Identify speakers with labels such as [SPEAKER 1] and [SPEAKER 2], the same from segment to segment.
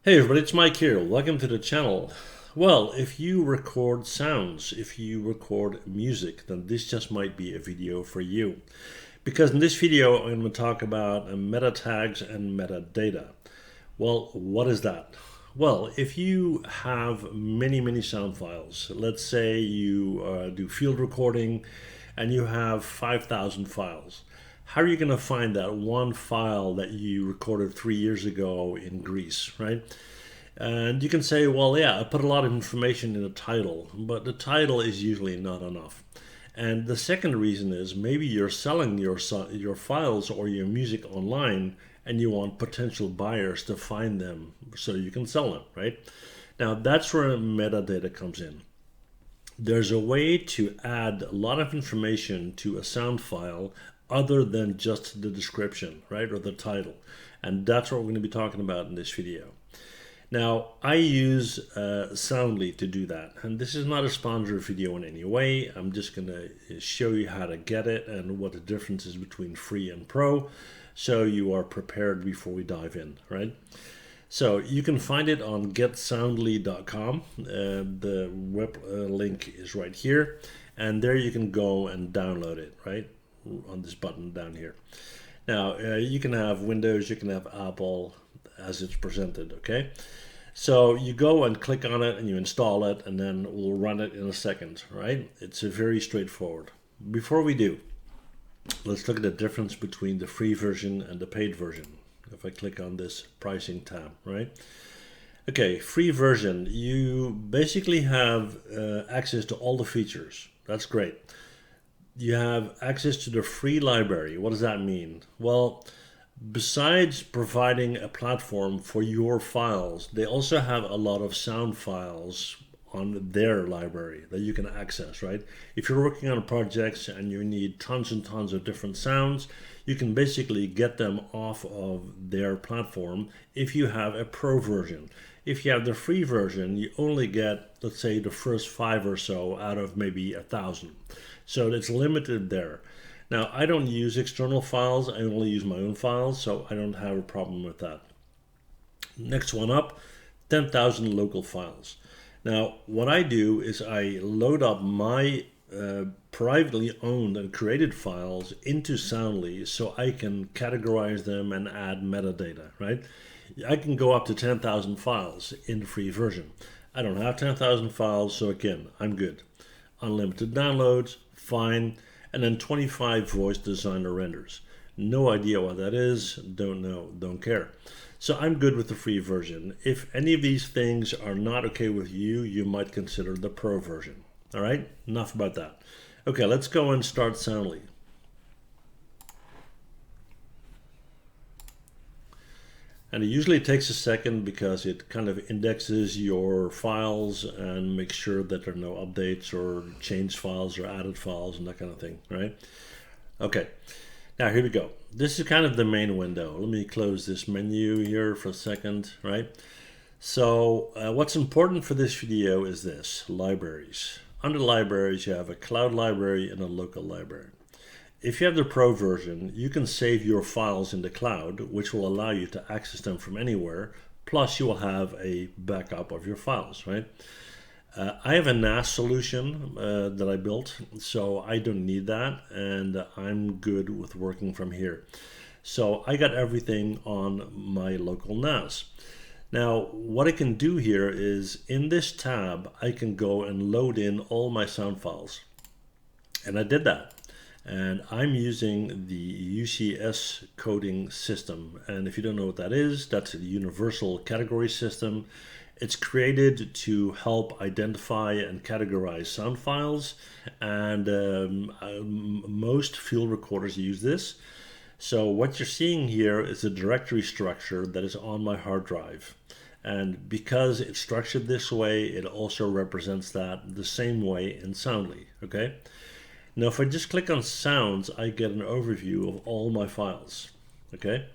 [SPEAKER 1] Hey everybody, it's Mike here. Welcome to the channel. Well, if you record sounds, if you record music, then this just might be a video for you. Because in this video, I'm going to talk about meta tags and metadata. Well, what is that? Well, if you have many sound files, let's say you do field recording and you have 5,000 files. How are you going to find that one file that you recorded 3 years ago in Greece, right? And you can say, well, yeah, I put a lot of information in the title, but the title is usually not enough. And the second reason is maybe you're selling your files or your music online and you want potential buyers to find them so you can sell them, right? Now that's where metadata comes in. There's a way to add a lot of information to a sound file other than just the description, right, or the title. And that's what we're going to be talking about in this video. Now, I use Soundly to do that, and this is not a sponsored video in any way. I'm just going to show you how to get it and what the difference is between free and pro, so you are prepared before we dive in, right? So you can find it on getsoundly.com. The web link is right here, and there you can go and download it, right? On this button down here. Now you can have Windows, you can have Apple as it's presented, okay? So you go and click on it and you install it, and then we'll run it in a second, right? It's a very straightforward. Before we do, let's look at the difference between the free version and the paid version. If I click on this pricing tab, right? Okay, free version, you basically have access to all the features. That's great. You have access to the free library. What does that mean? Well, besides providing a platform for your files, they also have a lot of sound files on their library that you can access, right? If you're working on projects and you need tons and tons of different sounds, you can basically get them off of their platform if you have a pro version. If you have the free version, you only get, let's say, the first 5 or so out of maybe 1,000. So it's limited there. Now, I don't use external files. I only use my own files, so I don't have a problem with that. Next one up, 10,000 local files. Now, what I do is I load up my privately owned and created files into Soundly so I can categorize them and add metadata, right? I can go up to 10,000 files in the free version. I don't have 10,000 files, so again, I'm good. Unlimited downloads, fine, and then 25 voice designer renders. No idea what that is, don't know, don't care. So I'm good with the free version. If any of these things are not okay with you, you might consider the pro version. All right, enough about that. Okay, let's go and start Soundly. And it usually takes a second because it kind of indexes your files and makes sure that there are no updates or changed files or added files and that kind of thing, right? Okay, now here we go. This is kind of the main window. Let me close this menu here for a second, right? So what's important for this video is this, libraries. Under libraries, you have a cloud library and a local library. If you have the pro version, you can save your files in the cloud, which will allow you to access them from anywhere. Plus, you will have a backup of your files, right? I have a NAS solution that I built, so I don't need that, and I'm good with working from here. So I got everything on my local NAS. Now, what I can do here is, in this tab, I can go and load in all my sound files. And I did that. And I'm using the UCS coding system. And if you don't know what that is, that's a universal category system. It's created to help identify and categorize sound files. And most field recorders use this. So what you're seeing here is a directory structure that is on my hard drive. And because it's structured this way, it also represents that the same way in Soundly, okay? Now, if I just click on sounds, I get an overview of all my files, okay?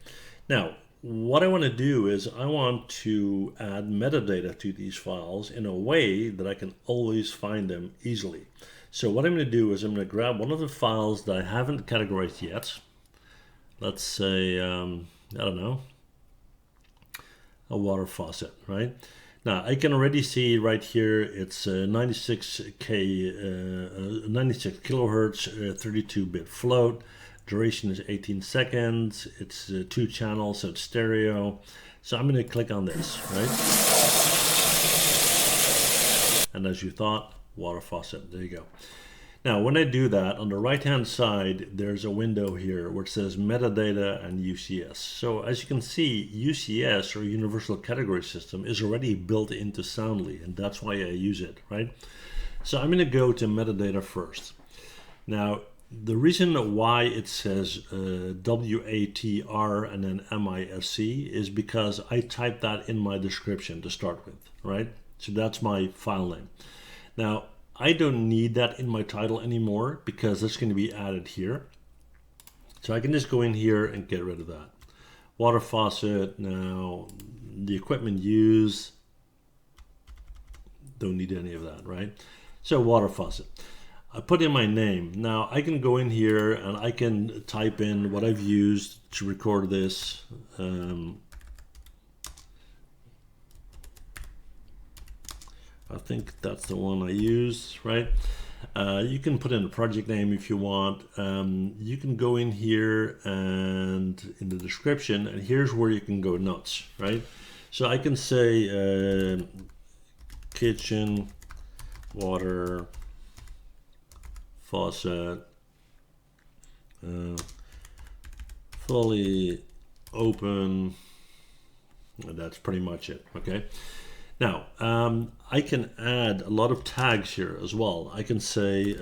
[SPEAKER 1] Now, what I want to do is I want to add metadata to these files in a way that I can always find them easily. So what I'm going to do is I'm going to grab one of the files that I haven't categorized yet. Let's say, I don't know, a water faucet, right? Now I can already see right here it's 96 kilohertz, 32-bit float. Duration is 18 seconds. It's 2 channels, so it's stereo. So I'm going to click on this, right? And as you thought, water faucet. There you go. Now, when I do that, on the right-hand side, there's a window here where it says metadata and UCS. So as you can see, UCS, or Universal Category System, is already built into Soundly, and that's why I use it, right? So I'm going to go to metadata first. Now, the reason why it says WATR and then MISC is because I typed that in my description to start with, right? So that's my file name. Now, I don't need that in my title anymore because that's going to be added here. So I can just go in here and get rid of that. Water faucet, now the equipment used, don't need any of that, right? So water faucet. I put in my name. Now I can go in here and I can type in what I've used to record this. I think that's the one I use, right? You can put in a project name if you want. You can go in here and in the description, and here's where you can go nuts, right? So I can say kitchen water faucet fully open, and that's pretty much it, okay? Now, I can add a lot of tags here as well. I can say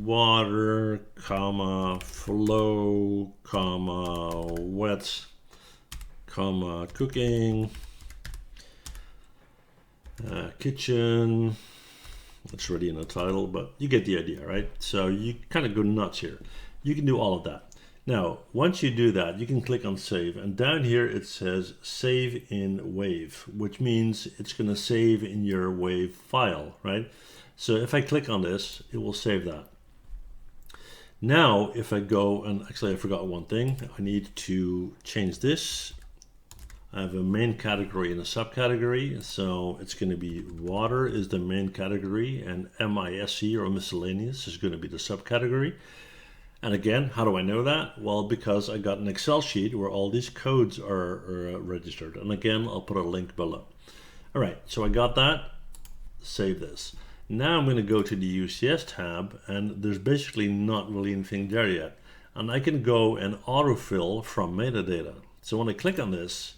[SPEAKER 1] water, comma, flow, comma, wet, comma, cooking, kitchen. That's already in the title, but you get the idea, right? So you kind of go nuts here. You can do all of that. Now, once you do that, you can click on save, and down here it says save in wave, which means it's going to save in your wave file, right? So if I click on this, it will save that. Now, if I go, and actually I forgot one thing, I need to change this. I have a main category and a subcategory, so it's going to be water is the main category, and MISC or miscellaneous is going to be the subcategory. And again, how do I know that? Well, because I got an Excel sheet where all these codes are registered. And again, I'll put a link below. All right, so I got that. Save this. Now I'm going to go to the UCS tab, and there's basically not really anything there yet. And I can go and autofill from metadata. So when I click on this,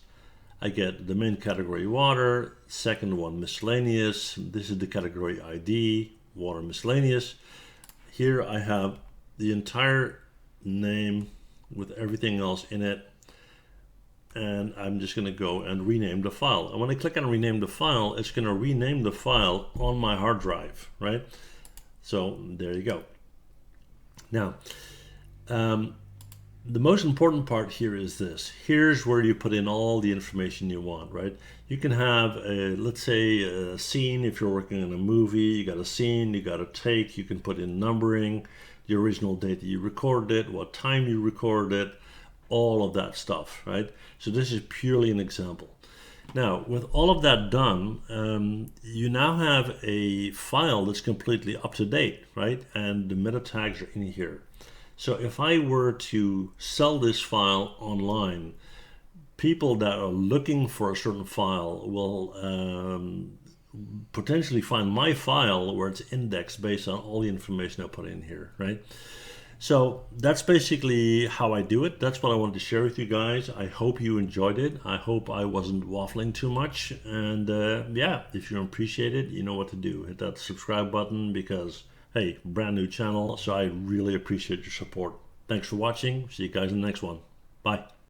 [SPEAKER 1] I get the main category water, second one miscellaneous. This is the category ID, water miscellaneous. Here I have the entire name with everything else in it, and I'm just going to go and rename the file. And when I click on rename the file, it's going to rename the file on my hard drive, right? So there you go. Now, the most important part here is this. Here's where you put in all the information you want, right? You can have let's say a scene. If you're working on a movie, you got a scene, you got a take, you can put in numbering, the original date that you recorded it, what time you recorded it, all of that stuff, right? So this is purely an example. Now, with all of that done, you now have a file that's completely up to date, right? And the meta tags are in here. So if I were to sell this file online, people that are looking for a certain file will potentially find my file where it's indexed based on all the information I put in here, right? So that's basically how I do it. That's what I wanted to share with you guys. I hope you enjoyed it. I hope I wasn't waffling too much. And yeah, if you appreciate it, you know what to do. Hit that subscribe button because, hey, brand new channel. So I really appreciate your support. Thanks for watching. See you guys in the next one. Bye.